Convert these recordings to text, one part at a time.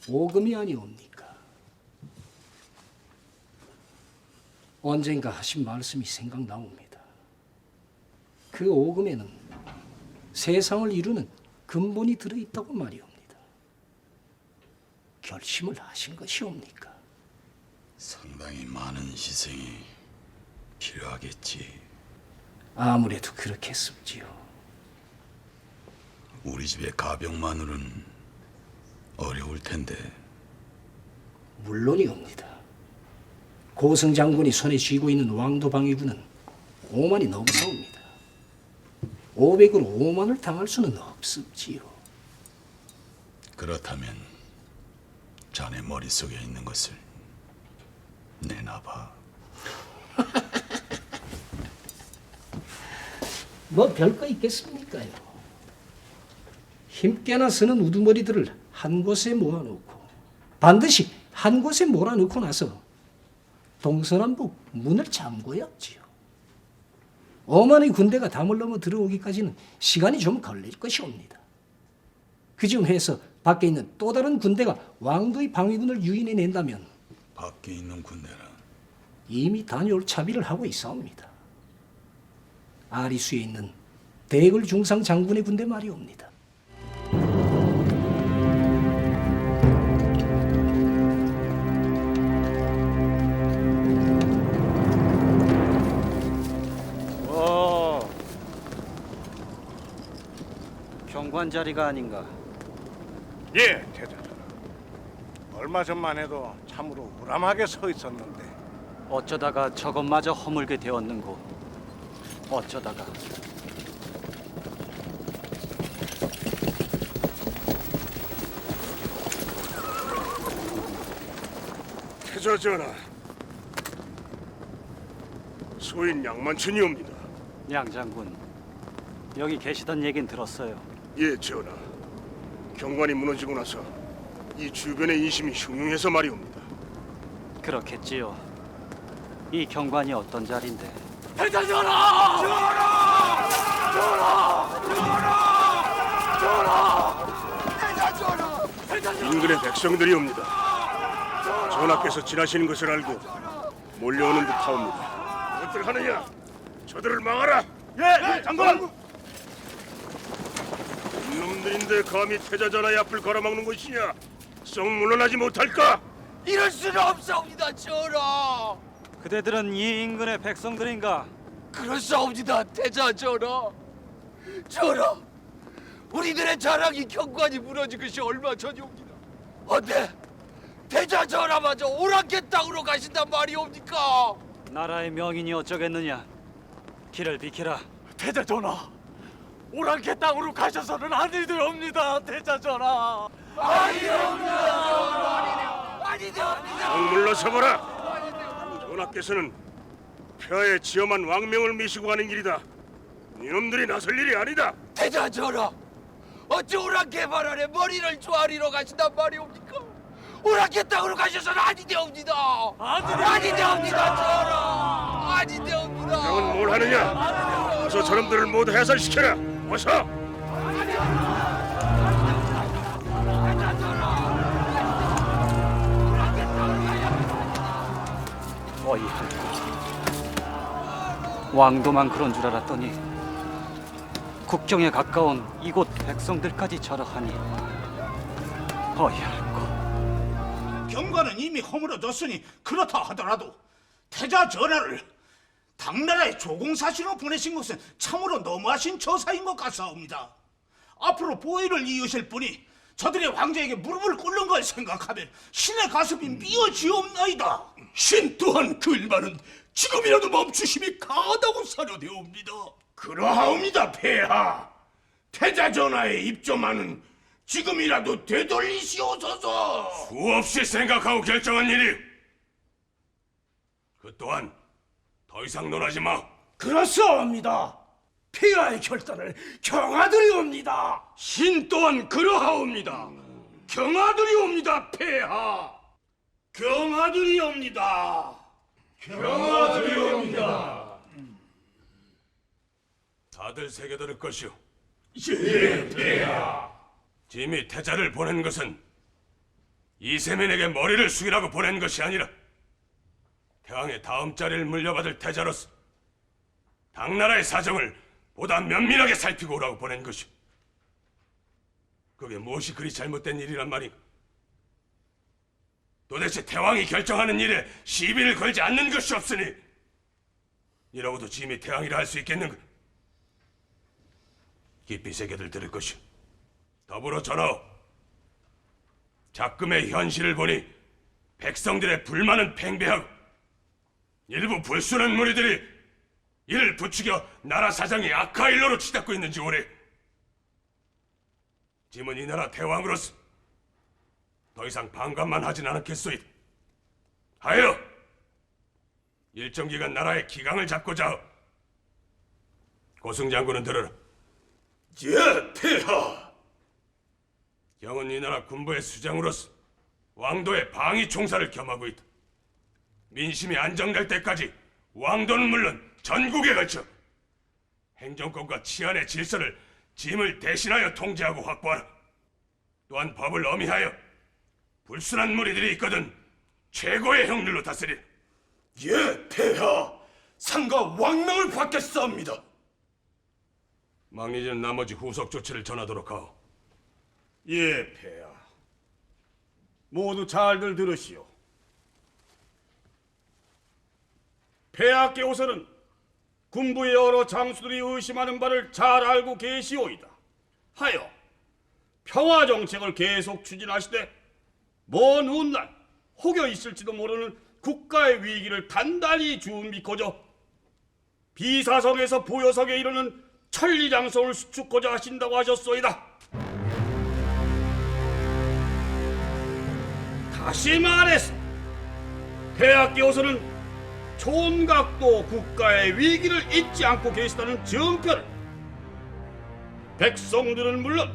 오금이 아니옵니까? 언젠가 하신 말씀이 생각나옵니다. 그 오금에는 세상을 이루는 근본이 들어있다고 말이옵니다. 결심을 하신 것이옵니까? 상당히 많은 희생이 필요하겠지. 아무래도 그렇겠습지요. 우리 집의 가병만으로는 어려울 텐데. 물론이옵니다. 고승 장군이 손에 쥐고 있는 왕도 방위군은 5만이 넘사옵니다. 500으로 5만을 당할 수는 없습지요. 그렇다면 자네 머릿속에 있는 것을 내놔봐. 뭐 별거 있겠습니까요? 힘께나 쓰는 우두머리들을 한 곳에 모아놓고 반드시 한 곳에 몰아넣고 나서 동서남북 문을 잠궈야지요. 어머니 군대가 담을 넘어 들어오기까지는 시간이 좀 걸릴 것이옵니다. 그쯤 해서 밖에 있는 또 다른 군대가 왕도의 방위군을 유인해낸다면 밖에 있는 군대라. 이미 단열 차비를 하고 있사옵니다. 아리수에 있는 대글 중상 장군의 군대 말이옵니다. 경관 자리가 아닌가? 예, 대장님. 얼마 전만 해도 참으로 우람하게 서 있었는데 어쩌다가 저것마저 허물게 되었는고? 어쩌다가? 태자 전하, 소인 양만춘이옵니다. 양 장군, 여기 계시던 얘긴 들었어요. 예, 전하. 경관이 무너지고 나서 이 주변의 인심이 흉흉해서 말이옵니다. 그렇겠지요. 이 경관이 어떤 자리인데? 인근의 백성들이옵니다. 전하께서 지나시는 것을 알고 몰려오는 듯하옵니다. 무엇들 하느냐? 저들을 막아라. 예, 장관. 놈들인데 감히 태자 전하의 앞을 가로막는 것이냐? 썩 물러나지 못할까? 이럴 수는 없사옵니다, 전하. 그대들은 이 인근의 백성들인가? 그렇사옵니다, 태자 전하. 전하, 우리들의 자랑이 경관이 무너진 것이 얼마 전이옵니다. 어때? 태자 전하마저 오랑캐 땅으로 가신단 말이옵니까? 나라의 명인이 어쩌겠느냐? 길을 비키라. 태자 전하, 오랑캐 땅으로 가셔서는 아니되옵니다, 태자 전하. 아니되옵니다. 아니되옵니다. 썩 물러서거라. 전하께서는 폐하에 지엄한 왕명을 미시고 가는 길이다. 이놈들이 나설 일이 아니다. 태자 전하, 어찌 오랑캐 발언에 머리를 조아리러 가신단 말이옵니까? 오랑캐 땅으로 가셔서는 아니되옵니다. 아니되옵니다, 전하. 아니되옵니다. 장은 뭘 하느냐? 어서 저놈들을 모두 해산시켜라. 어서. 어이없고 왕도만 그런 줄 알았더니 국경에 가까운 이곳 백성들까지 저러하니 어이없고. 경관은 이미 허물어졌으니 그렇다 하더라도 태자 전하를 당나라의 조공사신으로 보내신 것은 참으로 너무하신 처사인 것 같사옵니다. 앞으로 보위를 이으실 분이 저들의 왕자에게 무릎을 꿇는 걸 생각하면 신의 가슴이 미어지옵나이다. 신 또한 그 일만은 지금이라도 멈추심이 가하다고 사료되옵니다. 그러하옵니다, 폐하. 태자 전하의 입조만은 지금이라도 되돌리시옵소서. 수없이 생각하고 결정한 일이. 그 또한 더 이상 논하지 마. 그렇사옵니다. 폐하의 결단을 경하드리옵니다. 신 또한 그러하옵니다. 경하드리옵니다, 폐하. 경하드리옵니다. 경하드리옵니다. 다들 새겨들을 것이오. 예, 폐하. 짐이 태자를 보낸 것은 이세민에게 머리를 숙이라고 보낸 것이 아니라 태왕의 다음 자리를 물려받을 태자로서 당나라의 사정을 보다 면밀하게 살피고 오라고 보낸 것이오. 그게 무엇이 그리 잘못된 일이란 말인가? 도대체 태왕이 결정하는 일에 시비를 걸지 않는 것이 없으니 이러고도 짐이 태왕이라 할 수 있겠는가? 깊이 새겨들 들을 것이오. 더불어 전하오. 작금의 현실을 보니 백성들의 불만은 팽배하고 일부 불순한 무리들이 이를 부추겨 나라 사정이 악화 일로로 치닫고 있는지 오래. 짐은 이 나라 대왕으로서 더 이상 방관만 하진 않겠소이다. 하여 일정 기간 나라의 기강을 잡고자 하오. 고승 장군은 들어라. 예, 폐하. 경은 이 나라 군부의 수장으로서 왕도의 방위 총사를 겸하고 있다. 민심이 안정될 때까지 왕도는 물론 전국에 걸쳐 행정권과 치안의 질서를 짐을 대신하여 통제하고 확보하라. 또한 법을 엄히하여 불순한 무리들이 있거든 최고의 형률로 다스리라. 예, 폐하. 상가 왕명을 받겠사옵니다. 망리지는 나머지 후속 조치를 전하도록 하오. 예, 폐하. 모두 잘들 들으시오. 폐하께서는 군부의 여러 장수들이 의심하는 바를 잘 알고 계시오이다. 하여 평화 정책을 계속 추진하시되 먼 훗날 혹여 있을지도 모르는 국가의 위기를 단단히 준비코저 비사성에서 보여석에 이르는 천리장성을 수축코자 하신다고 하셨소이다. 다시 말해서 폐하께서는 촌각도 국가의 위기를 잊지 않고 계시다는 증표를 백성들은 물론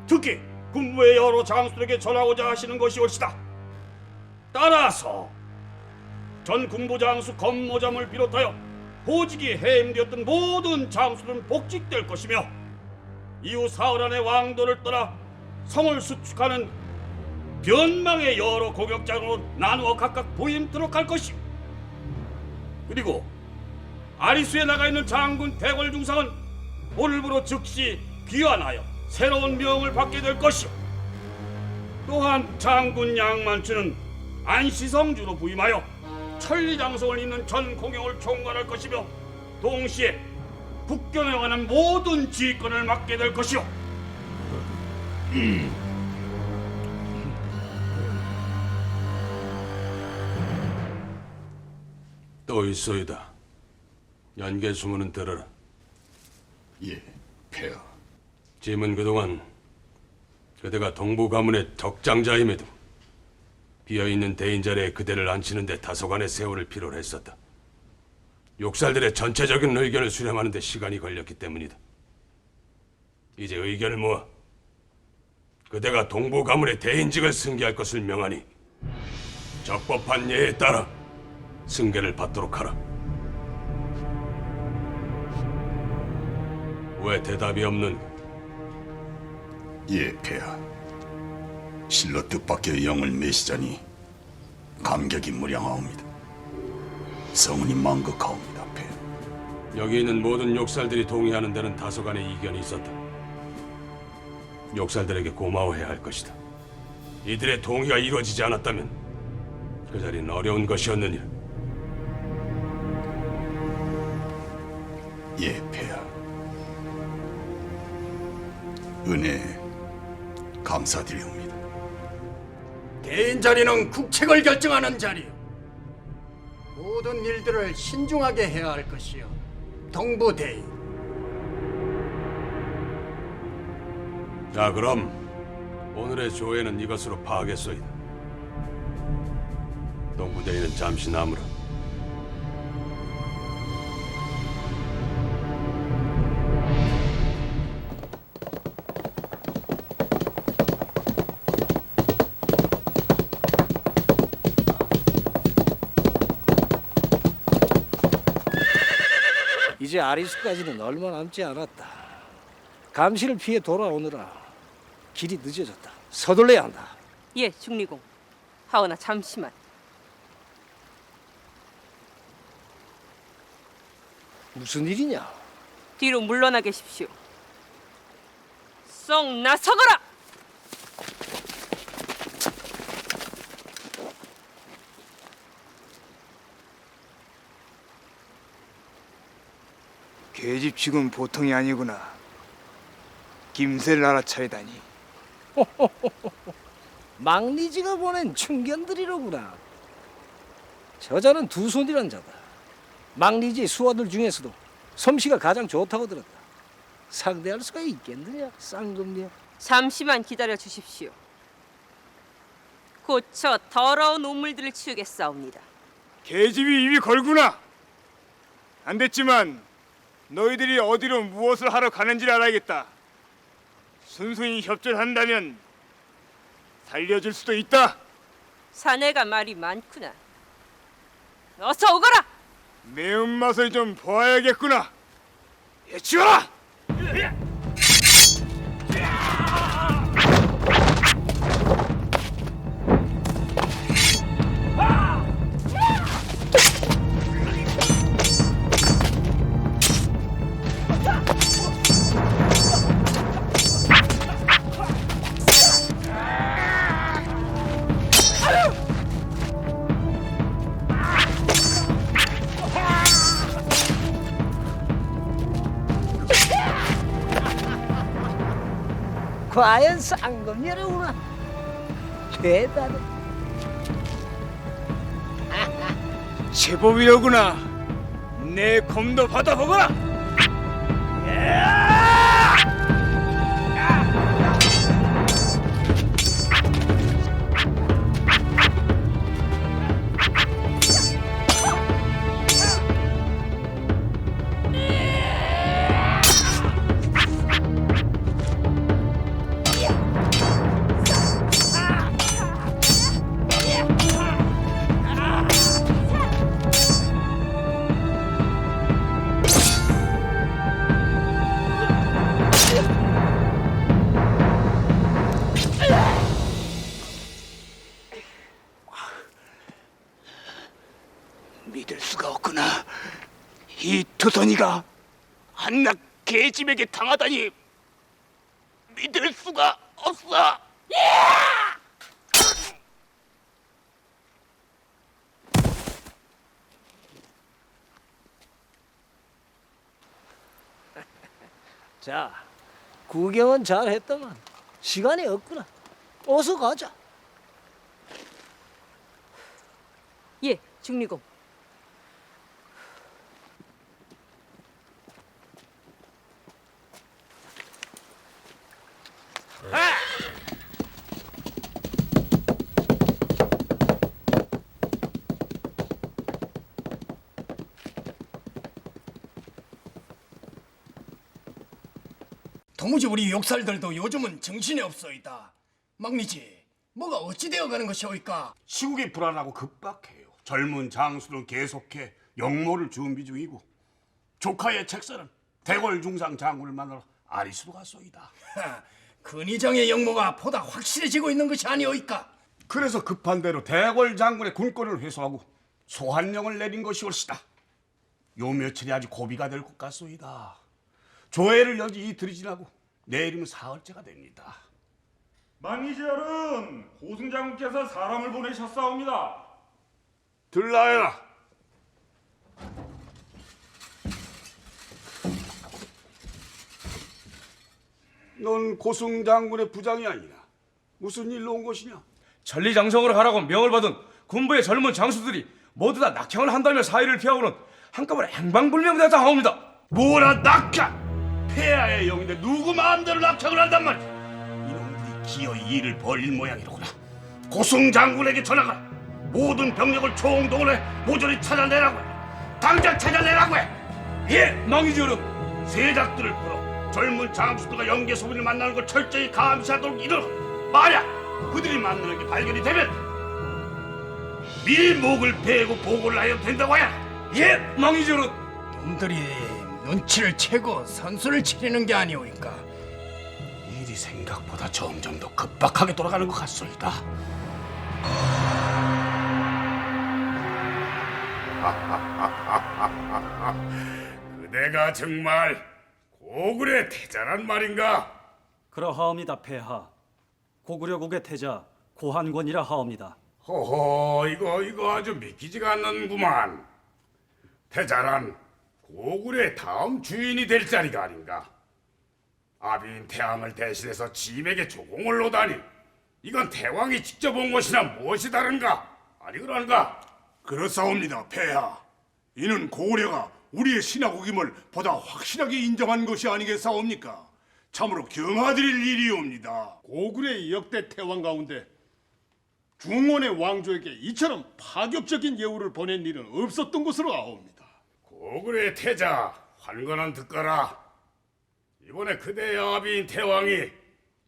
특히 군부의 여러 장수들에게 전하고자 하시는 것이 옳시다. 따라서 전 군부 장수 검모잠을 비롯하여 보직이 해임되었던 모든 장수들은 복직될 것이며 이후 사흘 안에 왕도를 떠나 성을 수축하는 변망의 여러 공역장으로 나누어 각각 부임토록 할 것이오. 그리고 아리수에 나가 있는 장군 대궐 중상은 오늘부로 즉시 귀환하여 새로운 명을 받게 될 것이오. 또한 장군 양만추는 안시성주로 부임하여 천리장성을 잇는 전 공영을 총괄할 것이며 동시에 국경에 관한 모든 지휘권을 맡게 될 것이오. 또 있소이다. 연개수문은 들어라. 예, 폐하. 짐은 그동안 그대가 동부 가문의 덕장자임에도 비어있는 대인 자리에 그대를 앉히는 데 다소간의 세월을 필요로 했었다. 욕살들의 전체적인 의견을 수렴하는 데 시간이 걸렸기 때문이다. 이제 의견을 모아 그대가 동부 가문의 대인직을 승계할 것을 명하니 적법한 예에 따라 승계를 받도록 하라. 왜 대답이 없는? 예, 폐하. 실로 뜻밖의 영을 매시자니 감격이 무량하옵니다. 성은이 망극하옵니다, 폐하. 여기 있는 모든 욕살들이 동의하는 데는 다소간의 이견이 있었다. 욕살들에게 고마워해야 할 것이다. 이들의 동의가 이루어지지 않았다면 그 자리는 어려운 것이었느니라. 예, 폐하. 은혜 감사드리옵니다. 대인 자리는 국책을 결정하는 자리요. 모든 일들을 신중하게 해야 할 것이요. 동부 대인. 자, 그럼 오늘의 조회는 이것으로 파하겠소이다. 동부대인은 잠시 남으라. 이제 아리수까지는 얼마 남지 않았다. 감시를 피해 돌아오느라 길이 늦어졌다. 서둘러야 한다. 예, 중리공. 하오나 잠시만. 무슨 일이냐? 뒤로 물러나 계십시오. 썩 나서거라! 계집 치곤 보통이 아니구나. 김새를 알아차리다니. 망리지가 보낸 충견들이로구나. 저자는 두 손이란 자다. 망리지의 수하들 중에서도 솜씨가 가장 좋다고 들었다. 상대할 수가 있겠느냐, 쌍금녀. 잠시만 기다려 주십시오. 고쳐 더러운 우물들을 치우겠사옵니다. 계집이 입이 걸구나. 안 됐지만 너희들이 어디로 무엇을 하러 가는지를 알아야겠다. 순순히 협조한다면 살려줄 수도 있다. 사내가 말이 많구나. 어서 오거라! 매운맛을 좀 보아야겠구나. 치워라! 과연 쌍금녀로구나. 대단해. 제법이로구나. 내 검도 받아보거라. 믿을 수가 없구나. 이 두선이가 한낱 계집에게 당하다니 믿을 수가 없어. 자, 구경은 잘했더만 시간이 없구나. 어서 가자. 예, 중리공. 도무지 우리 욕살들도 요즘은 정신이 없소이다. 막리지, 뭐가 어찌 되어가는 것이오이까? 시국이 불안하고 급박해요. 젊은 장수는 계속해 역모를 준비 중이고 조카의 책사는 대궐 중상 장군을 만나러 아리수로 갔소이다. 근위정의 역모가 보다 확실해지고 있는 것이 아니오이까? 그래서 급한 대로 대궐 장군의 군권을 회수하고 소환령을 내린 것이 옳시다. 요 며칠이 아주 고비가 될 것 같소이다. 조회를 여기 이틀이 지나고 내일이면 사흘째가 됩니다. 만리제열은 고승장군께서 사람을 보내셨사옵니다. 들라해라. 넌 고승 장군의 부장이 아니냐? 무슨 일로 온 것이냐? 전리장성으로 가라고 명을 받은 군부의 젊은 장수들이 모두 다 낙향을 한다며 사의를 피하고는 한꺼번에 행방불명되었다 하옵니다. 뭐라 낙향! 폐하의 영인데 누구 마음대로 낙향을 한단 말이야. 이놈들이 기어이 일을 벌일 모양이로구나. 고승 장군에게 전하거라. 모든 병력을 총동원해 모조리 찾아내라고 해. 당장 찾아내라고 해. 예, 망이지어는 세작들을 풀어 젊은 장수들과 영계 소민을 만나는 걸 철저히 감시하도록 이르라. 만약 그들이 만나는 게 발견이 되면 밀목을 베고 보고를 하여도 된다고 해야. 예, 망이지어는 놈들이 눈치를 채고 선수를 치르는 게 아니오이까? 일이 생각보다 점점 더 급박하게 돌아가는 것 같소이다. 그대가 정말 고구려의 태자란 말인가? 그러하옵니다, 폐하. 고구려국의 태자 고한권이라 하옵니다. 호호, 이거 아주 믿기지가 않는구만. 태자란 고구려의 다음 주인이 될 자리가 아닌가? 아비인 태왕을 대신해서 짐에게 조공을 놓다니, 이건 태왕이 직접 온 것이나 무엇이 다른가? 아니 그런가? 그렇사옵니다, 폐하. 이는 고구려가 우리의 신하국임을 보다 확실하게 인정한 것이 아니겠사옵니까? 참으로 경하드릴 일이옵니다. 고구려의 역대 태왕 가운데 중원의 왕조에게 이처럼 파격적인 예우를 보낸 일은 없었던 것으로 아옵니다. 고구려의 태자 환관은 듣거라. 이번에 그대의 아비인 태왕이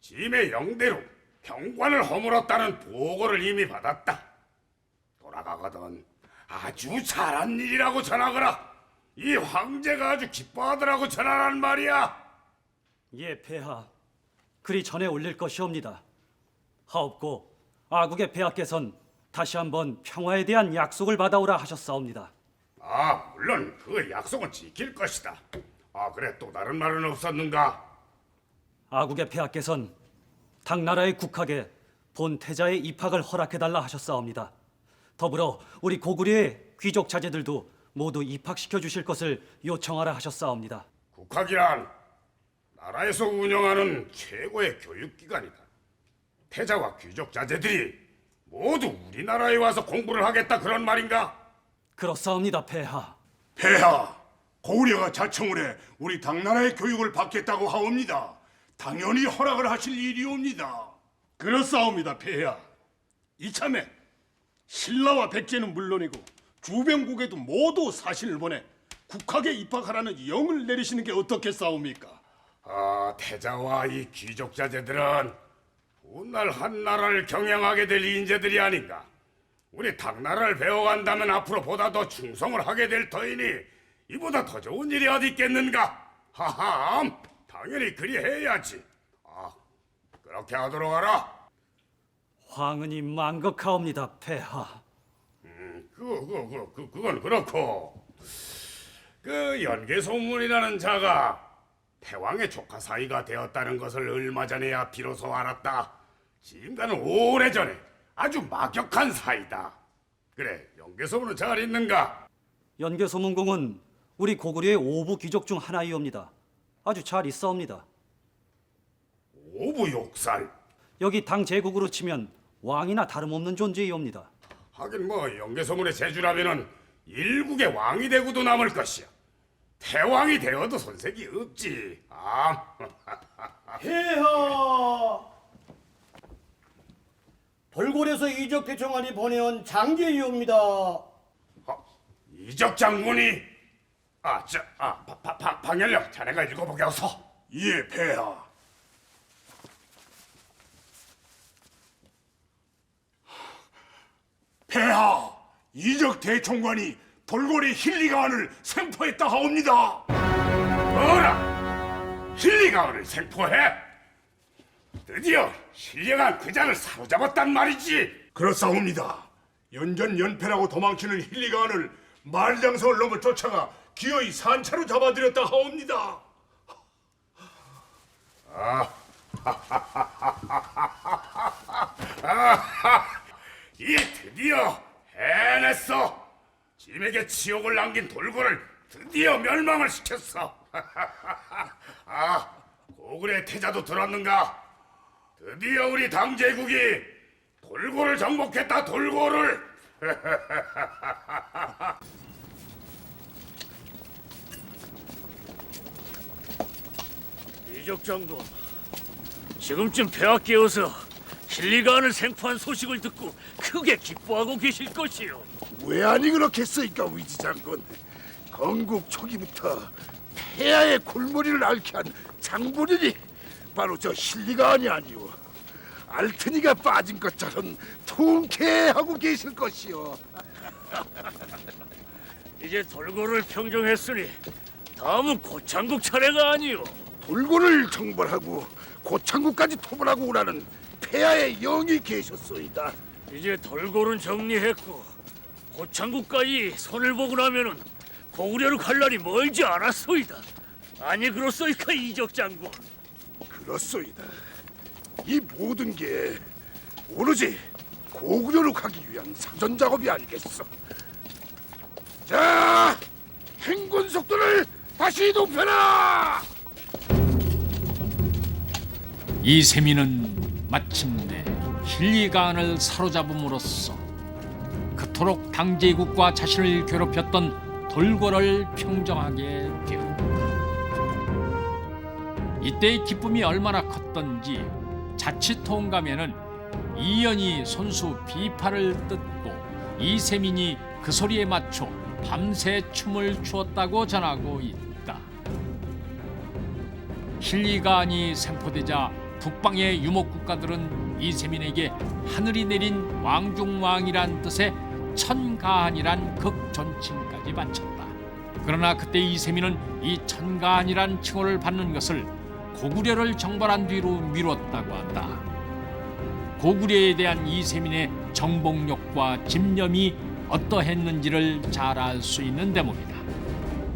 짐의 영대로 경관을 허물었다는 보고를 이미 받았다. 돌아가거든 아주 잘한 일이라고 전하거라. 이 황제가 아주 기뻐하더라고 전하란 말이야. 예, 폐하. 그리 전에 올릴 것이옵니다. 하옵고 아국의 폐하께선 다시 한번 평화에 대한 약속을 받아오라 하셨사옵니다. 아, 물론 그 약속은 지킬 것이다. 아, 그래, 또 다른 말은 없었는가? 아국의 폐하께선 당나라의 국학에 본 태자의 입학을 허락해달라 하셨사옵니다. 더불어 우리 고구려의 귀족 자제들도 모두 입학시켜 주실 것을 요청하라 하셨사옵니다. 국학이란 나라에서 운영하는 최고의 교육기관이다. 태자와 귀족 자제들이 모두 우리나라에 와서 공부를 하겠다 그런 말인가? 그렇사옵니다, 폐하. 폐하, 고구려가 자청을 해 우리 당나라의 교육을 받겠다고 하옵니다. 당연히 허락을 하실 일이옵니다. 그렇사옵니다, 폐하. 이참에 신라와 백제는 물론이고 주변국에도 모두 사신을 보내 국학에 입학하라는 영을 내리시는 게 어떻겠사옵니까? 아, 태자와 이 귀족 자제들은 훗날 한 나라를 경영하게 될 인재들이 아닌가? 우리 당나라를 배워간다면 앞으로 보다 더 충성을 하게 될 터이니 이보다 더 좋은 일이 어디 있겠는가? 하함, 당연히 그리 해야지. 아, 그렇게 하도록 하라. 황은이 만극하옵니다, 폐하. 그건 그렇고 그 연개소문이라는 자가 태왕의 조카 사이가 되었다는 것을 얼마 전에야 비로소 알았다. 지금과는 오래전에 아주 막역한 사이다. 그래, 연개소문은 잘 있는가? 연개소문공은 우리 고구려의 5부 귀족 중 하나이옵니다. 아주 잘 있사옵니다. 5부 욕살? 여기 당 제국으로 치면 왕이나 다름없는 존재이옵니다. 하긴 뭐 연개소문의 제주라면은 일국의 왕이 되고도 남을 것이야. 태왕이 되어도 손색이 없지. 아. 폐하! 벌골에서 이적 대청관이 보내온 장계이옵니다. 이적 장군이 방열령 자네가 읽어보게 어서. 예, 폐하. 폐하, 이적 대총관이 벌골의 힐리가안을 생포했다 하옵니다. 뭐라? 힐리가언을 생포해? 드디어 힐리가안 그 자를 사로잡았단 말이지. 그렇사옵니다. 연전연패라고 도망치는 힐리가안을 말장성을 넘어 쫓아가 기어이 산차로 잡아들였다 하옵니다. 이 드디어 해냈어. 짐에게 치욕을 남긴 돌고를 드디어 멸망을 시켰어. 아, 고구려의 태자도 들었는가? 드디어 우리 당제국이 돌고를 정복했다. 돌고를. 이적 장군, 지금쯤 폐하 깨어서 힐리가안을 생포한 소식을 듣고 크게 기뻐하고 계실 것이요. 왜 아니 그렇겠소이까, 위지 장군. 건국 초기부터 폐하의 골머리를 앓게 한 장본인이 바로 저 힐리가안이 아니오. 알트니가 빠진 것처럼 통쾌하고 계실 것이오. 이제 돌고를 평정했으니 다음은 고창국 차례가 아니오. 돌고를 정벌하고 고창국까지 토벌하고 오라는 폐하의 영이 계셨소이다. 이제 돌고는 정리했고 고창국까지 손을 보고 나면은 고구려로 갈 날이 멀지 않았소이다. 아니 그렇소이까 이적 장군? 그렇소이다. 이 모든 게 오로지 고구려로 가기 위한 사전 작업이 아니겠어. 자, 행군 속도를 다시 높여라. 이세민은 마침내 힐리가안을 사로잡음으로써 그토록 당제국과 자신을 괴롭혔던 돌고를 평정하게 되었다. 이때의 기쁨이 얼마나 컸던지 자칫 통감에는 이연이 손수 비파를 뜯고 이세민이 그 소리에 맞춰 밤새 춤을 추었다고 전하고 있다. 힐리가안이 생포되자 북방의 유목국가들은 이세민에게 하늘이 내린 왕중왕이란 뜻의 천가한이란 극존칭까지 바쳤다. 그러나 그때 이세민은 이 천가한이란 칭호를 받는 것을 고구려를 정벌한 뒤로 미뤘다고 한다. 고구려에 대한 이세민의 정복욕과 집념이 어떠했는지를 잘 알 수 있는 대목이다.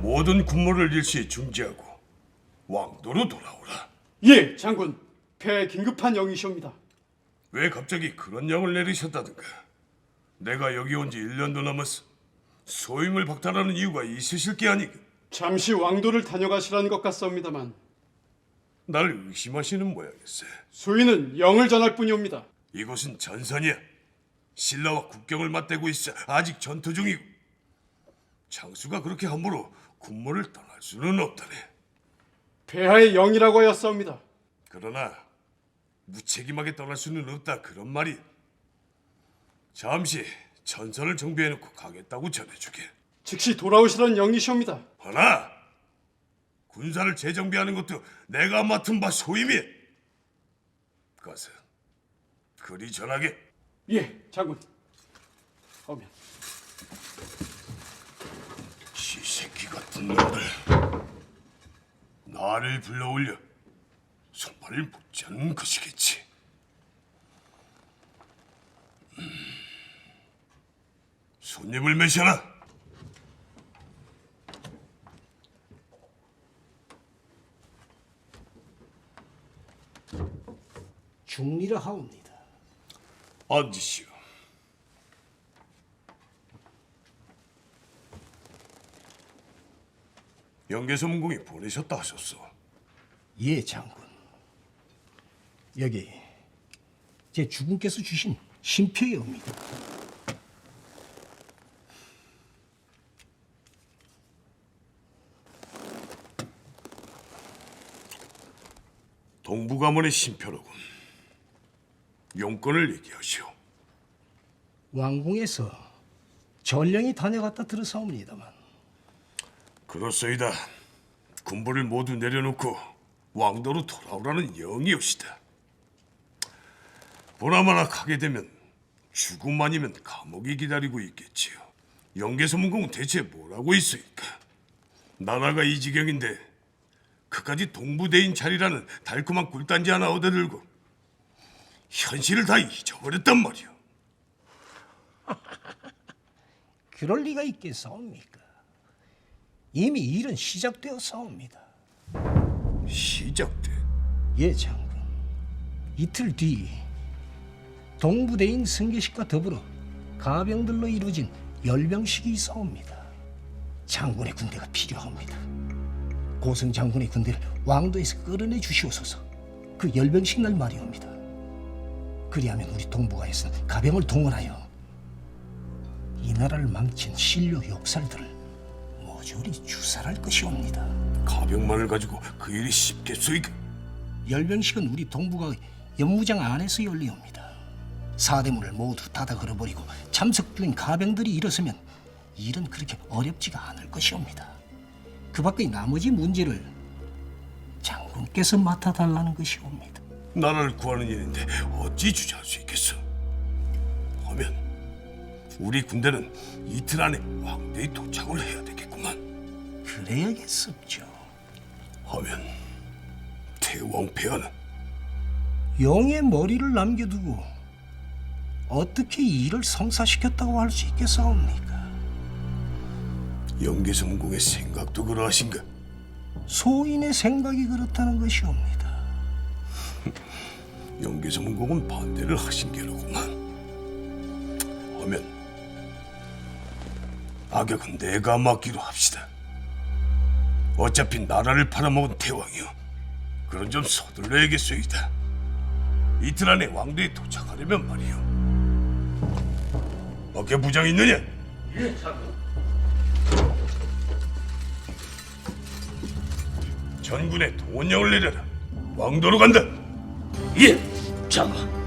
모든 군무를 일시 중지하고 왕도로 돌아오라. 예, 장군. 폐하의 긴급한 영이시옵니다. 왜 갑자기 그런 영을 내리셨다든가? 내가 여기 온 지 1년도 넘었어. 소임을 박탈하는 이유가 있으실 게 아니가? 잠시 왕도를 다녀가시라는 것 같사옵니다만 날 의심하시는 모양일세. 수인은 영을 전할 뿐이옵니다. 이곳은 전선이야. 신라와 국경을 맞대고 있어 아직 전투 중이고 장수가 그렇게 함부로 군무를 떠날 수는 없다네. 폐하의 영이라고 하였사옵니다. 그러나 무책임하게 떠날 수는 없다 그런 말이. 잠시 전선을 정비해놓고 가겠다고 전해주게. 즉시 돌아오시라는 영이시옵니다. 허나 군사를 재정비하는 것도 내가 맡은 바 소임이야. 가서 그리 전하게. 예, 장군. 오면. 시새끼 같은 놈들. 나를 불러올려 손발을 붙지 않는 것이겠지. 손님을 메셔라. 중리라 하옵니다. 앉으시오. 영계소문공이 보내셨다 하셨소. 예, 장군. 여기 제 주군께서 주신 신표여옵니다. 동부가문의 신표로군. 용건을 얘기하시오. 왕궁에서 전령이 다녀갔다 들어사옵니다만. 그렇소이다. 군부를 모두 내려놓고 왕도로 돌아오라는 영이옵시다. 보나마나 가게 되면 죽음 아니면 감옥이 기다리고 있겠지요. 영계소문공은 대체 뭐라고 있으니까. 나라가 이 지경인데 그까지 동부대인 자리라는 달콤한 꿀단지 하나 얻어들고 현실을 다 잊어버렸단 말이오. 그럴 리가 있겠사옵니까? 이미 일은 시작되었사옵니다. 시작돼? 예, 장군. 이틀 뒤 동부대인 승계식과 더불어 가병들로 이루어진 열병식이 있사옵니다. 장군의 군대가 필요합니다. 고승 장군의 군대를 왕도에서 끌어내 주시옵소서. 그 열병식 날 말이옵니다. 그리하면 우리 동부가에서는 가병을 동원하여 이 나라를 망친 신료 욕살들을 모조리 주살할 것이옵니다. 가병만을 가지고 그 일이 쉽겠소이까? 열병식은 우리 동부가 연무장 안에서 열리옵니다. 사대문을 모두 닫아 걸어버리고 참석 중인 가병들이 일어서면 일은 그렇게 어렵지가 않을 것이옵니다. 그 밖의 나머지 문제를 장군께서 맡아달라는 것이옵니다. 나라를 구하는 일인데 어찌 주저할 수 있겠어? 하면 우리 군대는 이틀 안에 왕대에 도착을 해야 되겠구만. 그래야겠습죠. 하면 태왕 폐하는 영의 머리를 남겨두고 어떻게 이 일을 성사시켰다고 할 수 있겠사옵니까? 영계성공의 생각도 그러하신가? 소인의 생각이 그렇다는 것이옵니다. 영계성공은 반대를 하신 게로구만. 하면 악역은 내가 맡기로 합시다. 어차피 나라를 팔아먹은 태왕이요. 그런 좀 서둘러야겠소이다. 이틀 안에 왕도에 도착하려면 말이요. 어깨 부장 있느냐? 예, 장군. 전군에 동원령을 내려라. 왕도로 간다. 예, 장하.